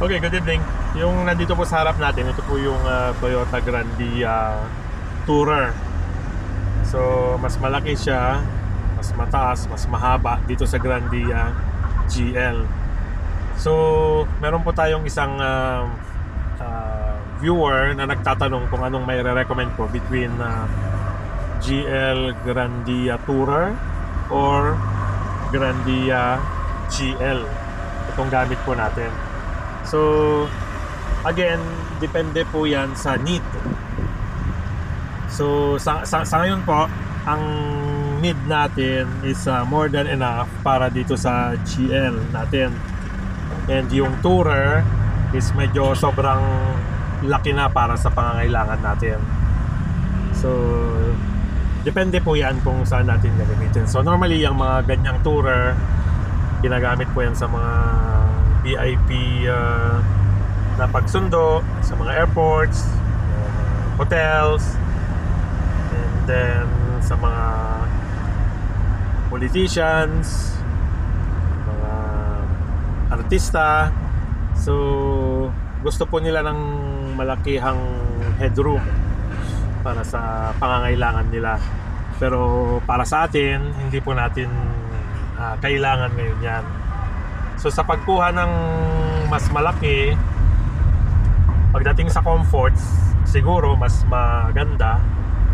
Okay, good evening. Yung nandito po sa harap natin, ito po yung Toyota Grandia Tourer. So, mas malaki siya, mas mataas, mas mahaba dito sa Grandia GL. So, meron po tayong isang viewer na nagtatanong kung anong may re-recommend ko between GL Grandia Tourer or Grandia GL. Itong gamit po natin. So, again, depende po yan sa need. So, sa ngayon po, ang need natin is more than enough para dito sa GL natin. And yung Tourer is medyo sobrang laki na para sa pangangailangan natin. So, depende po yan kung saan natin gagamitin. So, normally, yung mga ganyang Tourer, ginagamit po yan sa mga VIP na pagsundo sa mga airports, hotels, and then sa mga politicians, mga artista. So, gusto po nila ng malakihang headroom para sa pangangailangan nila. Pero para sa atin, hindi po natin kailangan ngayon yan. So sa pagkuha ng mas malaki, pagdating sa comforts, siguro mas maganda.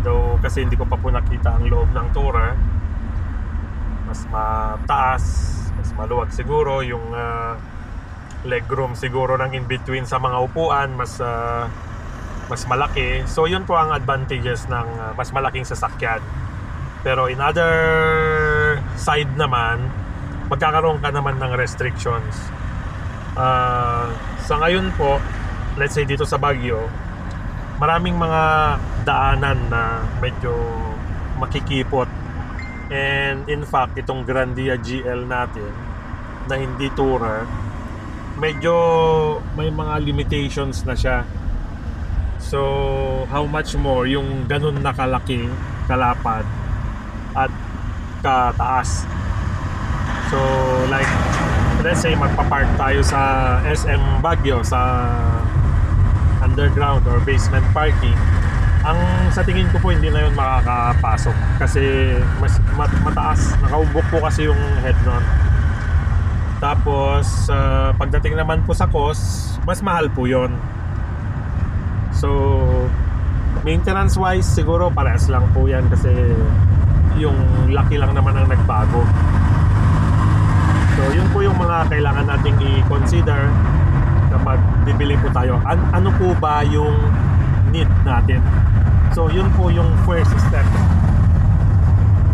Though kasi hindi ko pa po nakita ang loob ng Tourer. Mas mataas, mas maluwag siguro. Yung legroom siguro ng in-between sa mga upuan, mas malaki. So yun po ang advantages ng mas malaking sasakyan. Pero in other side naman, magkakaroon ka naman ng restrictions. Sa ngayon po, let's say dito sa Baguio, maraming mga daanan na medyo makikipot. And in fact, itong Grandia GL natin na hindi Tourer, medyo may mga limitations na siya. So, how much more yung ganun na kalaki, kalapad at kataas. So like, let's say magpa-park tayo sa SM Baguio, sa underground or basement parking. Ang sa tingin ko po hindi na yun makakapasok kasi mas mataas, nakaumbok po kasi yung head nun. Tapos pagdating naman po sa cost, mas mahal po yun. So maintenance wise siguro parehas lang po yan kasi yung laki lang naman ang nagbago. So yun po yung mga kailangan nating i-consider kapag bibili po tayo. Ano po ba yung need natin? So yun po yung first step,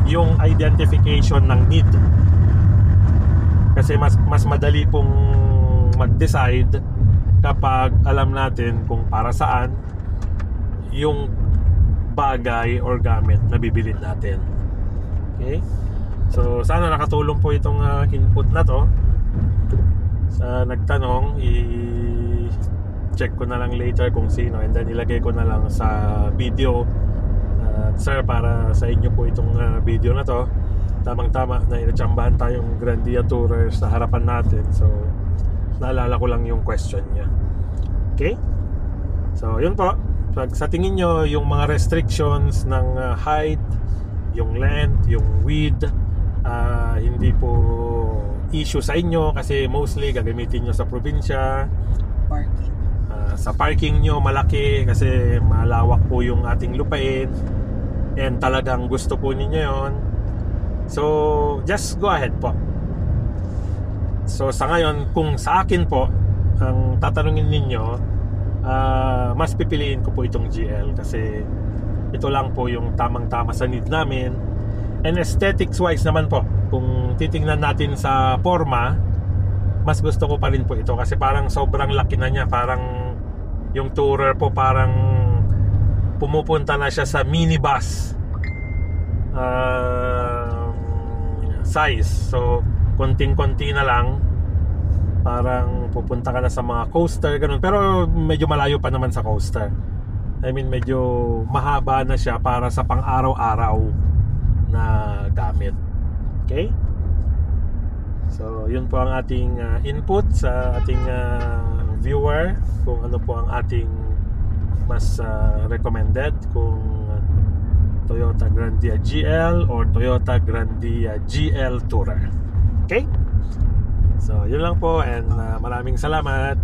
yung identification ng need. Kasi mas madali pong mag-decide kapag alam natin kung para saan yung bagay or gamit na bibilin natin. Okay? So sana nakatulong po itong input na to. Sa nagtanong, i-check ko na lang later kung sino, and then ilagay ko na lang sa video. Sir, para sa inyo po itong video na to. Tamang-tama na inatsambahan tayong Grandia Tourer sa harapan natin. So naalala ko lang yung question niya. Okay? So yun po. Pag sa tingin nyo yung mga restrictions ng height, yung length, yung width, hindi po issue sa inyo kasi mostly gagamitin nyo sa probinsya. Parking. Sa parking nyo malaki kasi malawak po yung ating lupain and talagang gusto po ninyo yon. So just go ahead po. So sa ngayon, kung sa akin po ang tatanungin ninyo, mas pipiliin ko po itong GL kasi ito lang po yung tamang-tama sa need namin. And aesthetics wise naman po, kung titingnan natin sa forma, mas gusto ko pa rin po ito kasi parang sobrang laki na niya. Parang yung Tourer po parang pumupunta na siya sa minibus size. So konting-konti na lang, parang pupunta ka na sa mga coaster, ganun. Pero medyo malayo pa naman sa coaster. I mean, medyo mahaba na siya para sa pang-araw-araw na gamit. Okay? So, yun po ang ating input sa ating viewer kung ano po ang ating mas recommended, kung Toyota Grandia GL or Toyota Grandia GL Tourer. Okay? So, yun lang po, and maraming salamat.